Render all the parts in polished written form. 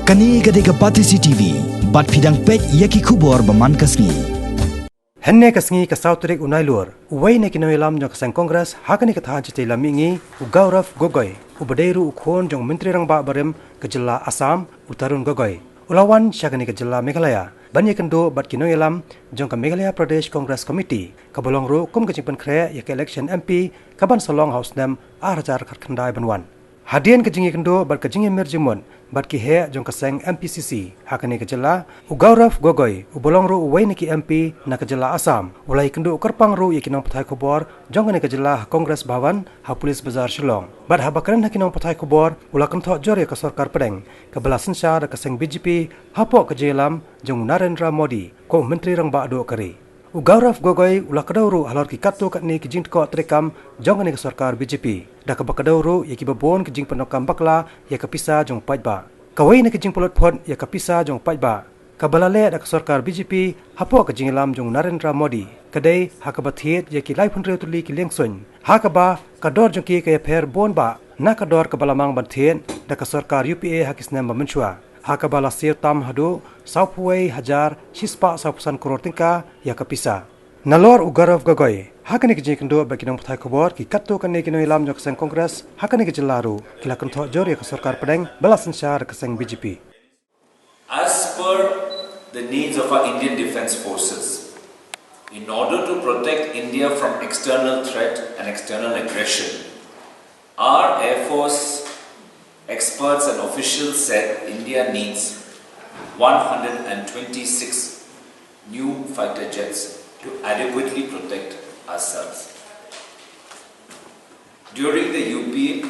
Kani gadega Patisi TV, bat fidang pek yaki kubor baman kasngi. Henne kasngi ka Sautrik unailur, uwai ne kinoilam jong kasang Kongres, hakani ka tahan cite lamingi, ugauraf gogoy, ubadeiru ukhon jong menteri rang ba barem ke jela Assam, utarun gogoy. Ulawan syakani ke jela Meghalaya, banyak kendo bat kinoilam jong ka Meghalaya Pradesh Congress Committee, kabolong ru kum kecimpan kre yak election MP, kaban solong house nem arajar khandai banwan. Hadian kejingi kendo bat kejingi merjimun bat ki he jong kaseng MPCC hakani kejela ugauraf gogoy ubolong ru uwai niki MP na kejela Assam ulai kendo kerpang ru yakinong patai khobor jong ani kejela Congress Bhavan ha Police Bazar Shillong bat habakaran hakinong patai khobor ula kentho jore ka Sorkar pedeng kabala sensar kaseng BJP hapo kejelam jong Narendra Modi ko menteri rang ba do kari ugauraf gogoy ula kadauru halor ki katto katni ki jing ko trekam jong ani ka Sorkar BJP da ka bakadauru yaki babon ki jing panokam bakla ya ka Pisa jong Paidbah kawai ni ki jing Pynlut Phut ya ka Pisa jong Paidbah kabalale da ka Sorkar BJP hapo ka jing lam jong Narendra Modi kadai hakabathiet yaki lai phunre tuli ki lengsun hakaba kador jong ki ka pher bon ba na kador ka balamang banthien da ka Sorkar UPA hakisna mamanchua hakabala sir tam hadu saupuai hajar shispa saupusan krore tingka ya ka Pisa nalor ugaraf gogoy hakani ki jekendo bakinong pathai khobor ki katto kanne ki noilam jok sang Kongres hakani ki jelaru kilakan tho jor ya ka Sorkar pedeng balasan syar ka sang BJP. As per the needs of our Indian Defence Forces, in order to protect India from external threat and external aggression, our Air Force experts and officials said India needs 126 new fighter jets to adequately protect ourselves. During the UPA,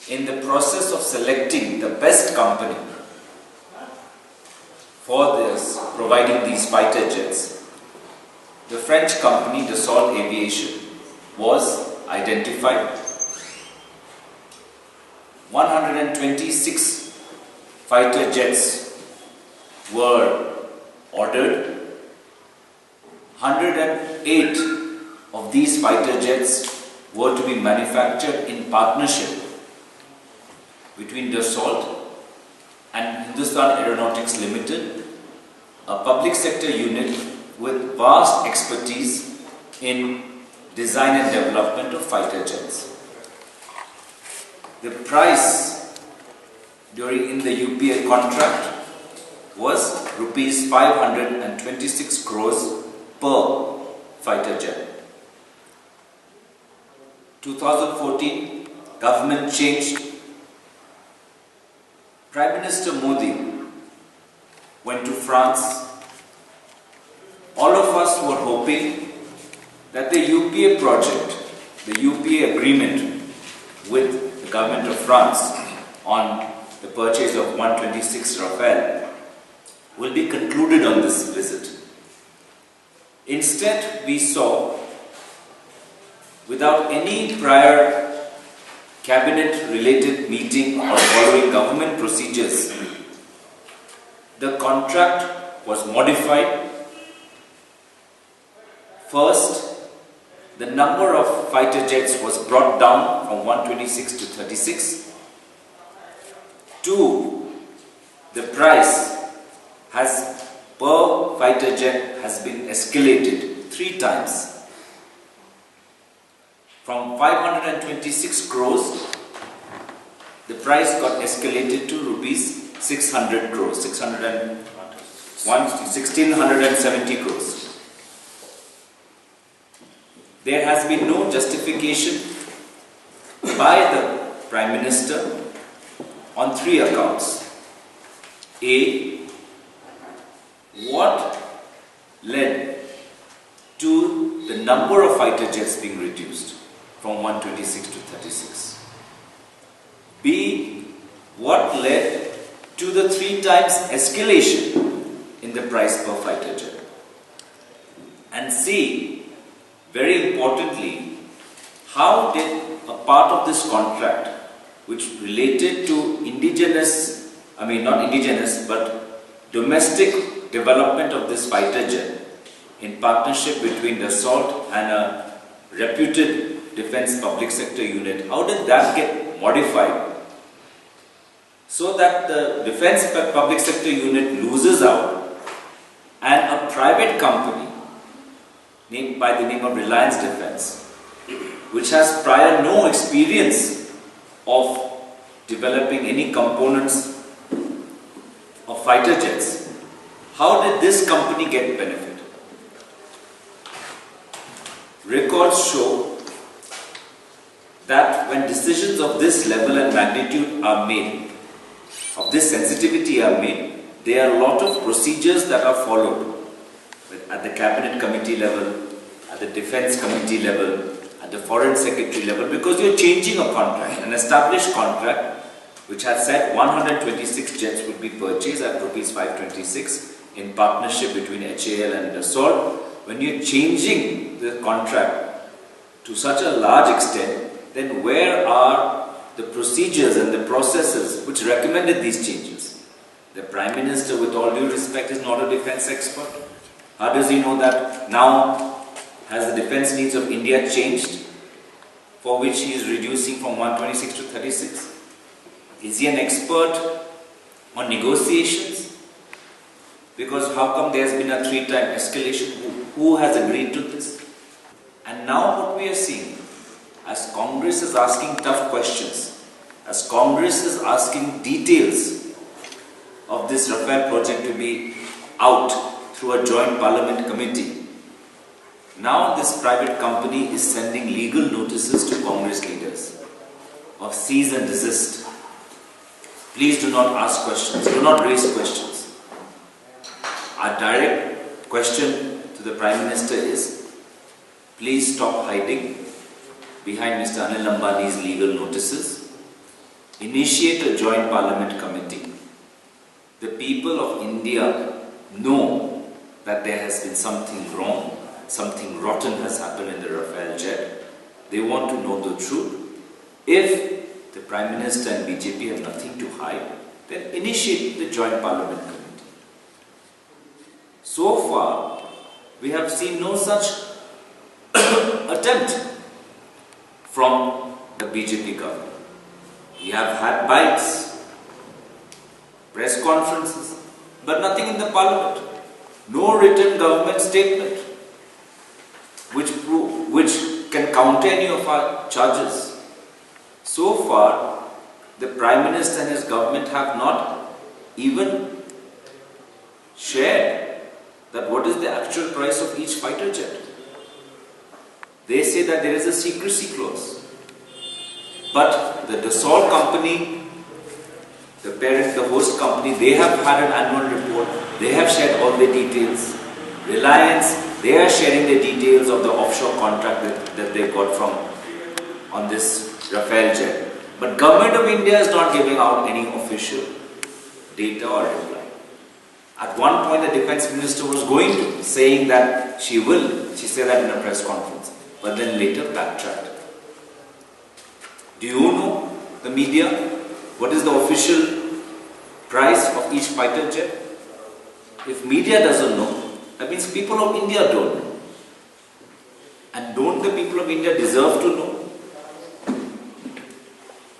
in the process of selecting the best company for this, providing these fighter jets, the French company Dassault Aviation was identified. 126 fighter jets were ordered. 108 of these fighter jets were to be manufactured in partnership between Dassault and Hindustan Aeronautics Limited, a public sector unit with vast expertise in design and development of fighter jets. The price in the UPA contract was rupees 526 crores per fighter jet. 2014, government changed. Prime Minister Modi went to France. All of us were hoping that the UPA project, the UPA agreement with the government of France on the purchase of 126 Rafale will be concluded on this visit. Instead, we saw, without any prior cabinet-related meeting or following government procedures, the contract was modified. First, the number of fighter jets was brought down from 126 to 36. Two, the price per fighter jet has been escalated 3 times. From 526 crores, the price got escalated to rupees 600 crores, 1670 crores. There has been no justification by the Prime Minister on 3 accounts. A, what led to the number of fighter jets being reduced from 126 to 36? B, what led to the 3 times escalation in the price per fighter jet? And C, very importantly, how did a part of this contract, which related to domestic development of this fighter jet in partnership between Dassault and a reputed defense public sector unit, how did that get modified so that the defense public sector unit loses out and a private company named by the name of Reliance Defense, which has prior no experience of developing any components of fighter jets, how did this company get benefit? Records show that when decisions of this level and magnitude are made, of this sensitivity are made, there are a lot of procedures that are followed at the cabinet committee level, at the defense committee level, at the foreign secretary level, because you're changing a contract, an established contract which had said 126 jets would be purchased at rupees 526 in partnership between HAL and Dassault. When you're changing the contract to such a large extent, then where are the procedures and the processes which recommended these changes? The Prime Minister, with all due respect, is not a defense expert. How does he know that now has the defense needs of India changed, for which he is reducing from 126 to 36? Is he an expert on negotiations? Because how come there has been a 3-time escalation? Who has agreed to this? And now what we are seeing, as Congress is asking tough questions, as Congress is asking details of this Rafale project to be out through a joint parliament committee, now this private company is sending legal notices to Congress leaders of cease and desist. Please do not ask questions, do not raise questions. Our direct question to the Prime Minister is, please stop hiding behind Mr. Anil Ambani's legal notices. Initiate a joint parliament committee. The people of India know that there has been something wrong, something rotten has happened in the Rafale jet. They want to know the truth. If the Prime Minister and BJP have nothing to hide, then initiate the joint parliament committee. So far, we have seen no such attempt from the BJP government. We have had bites, press conferences, but nothing in the parliament. No written government statement which can counter any of our charges. So far, the Prime Minister and his government have not even shared that what is the actual price of each fighter jet. They say that there is a secrecy clause. But the Dassault company, the parent, the host company, they have had an annual report. They have shared all the details. Reliance, they are sharing the details of the offshore contract that they got from on this Rafale jet. But Government of India is not giving out any official data or reply. At one point, the Defense Minister was going to, saying that she said that in a press conference, but then later backtracked. Do you know, the media, what is the official price of each fighter jet? If media doesn't know, that means people of India don't know. And don't the people of India deserve to know?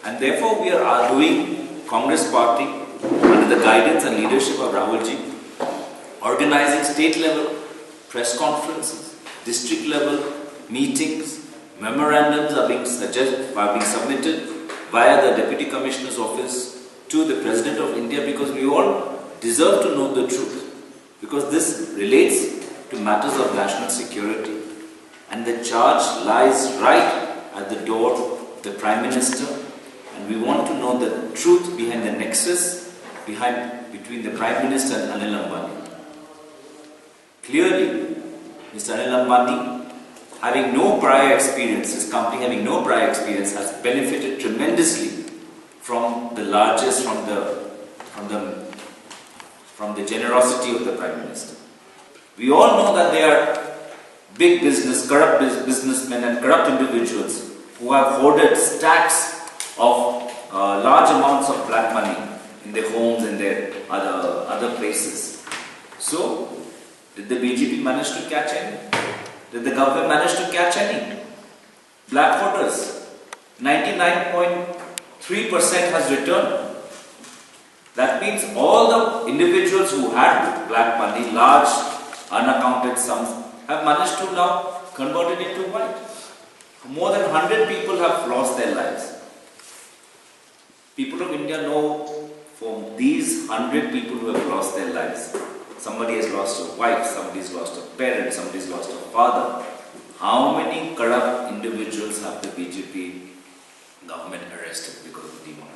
And therefore we are arguing, Congress party, under the guidance and leadership of Rahulji, organizing state level press conferences, district level meetings, memorandums are being submitted via the Deputy Commissioner's office to the President of India, because we all deserve to know the truth. Because this relates to matters of national security. And the charge lies right at the door of the Prime Minister. And we want to know the truth behind the nexus between the Prime Minister and Anil Ambani. Clearly, Mr. Anil Ambani, having no prior experience, his company having no prior experience, has benefited tremendously from the largest, from the generosity of the Prime Minister. We all know that there are big business, corrupt businessmen and corrupt individuals who have hoarded stacks of large amounts of black money in their homes and their other places. So, did the BJP manage to catch any? Did the government manage to catch any? Black hoarders, 99.3% has returned. That means all the individuals who had black money, large unaccounted sums, have managed to now convert it into white. More than 100 people have lost their lives. People of India know from these 100 people who have lost their lives, somebody has lost a wife, somebody has lost a parent, somebody has lost a father. How many corrupt individuals have the BJP government arrested because of demonetization?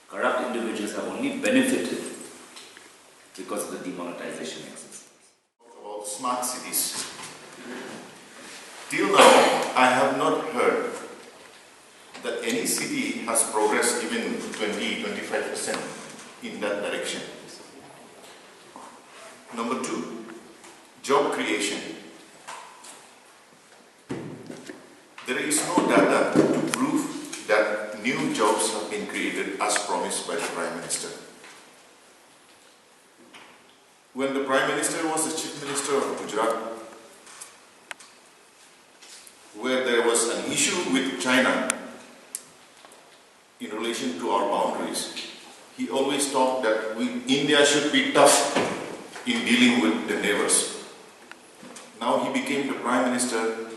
Corrupt individuals have only benefited because of the demonetization exercise. About smart cities. Till now, I have not heard that any city has progressed even 20-25% in that direction. Number two, job creation. There is no data to prove that new jobs have been created as promised by the Prime Minister. When the Prime Minister was the Chief Minister of Gujarat, where there was an issue with China in relation to our boundaries, he always talked that India should be tough in dealing with the neighbors. Now he became the Prime Minister,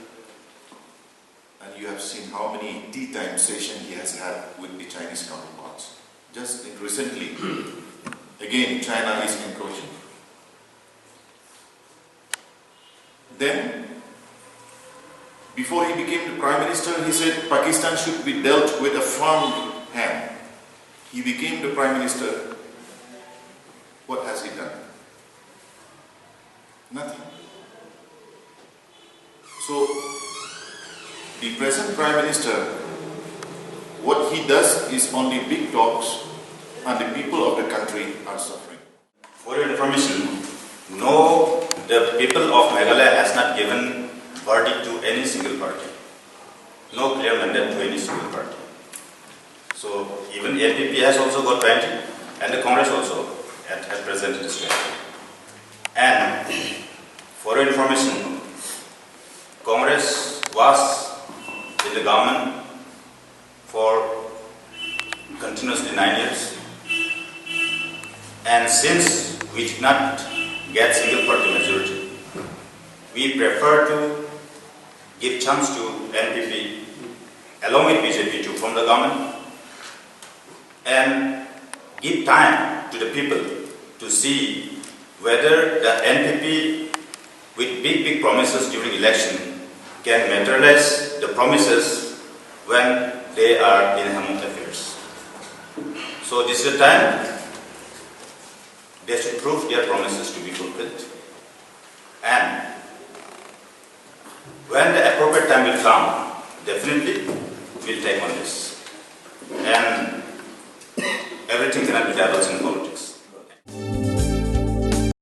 and you have seen how many tea time sessions he has had with the Chinese counterparts. Just recently, again, China is encroaching. Then, before he became the Prime Minister, he said Pakistan should be dealt with a firm hand. He became the Prime Minister. What has he done? Nothing. So, the present Prime Minister, what he does is only big talks, and the people of the country are suffering. For your information, no, the people of Meghalaya has not given verdict to any single party. No clear mandate to any single party. So even NPP has also got 20, and the Congress also has presented its 20. And for your information, Congress was in the government for continuously 9 years, and since we did not get single party majority, we prefer to give chance to NPP along with BJP to form the government and give time to the people to see whether the NPP with big promises during election can materialize the promises when they are in Hemant affairs. So this is the time they should prove their promises to be fulfilled. And when the appropriate time will come, definitely we'll take on this. And everything cannot be divulged in public.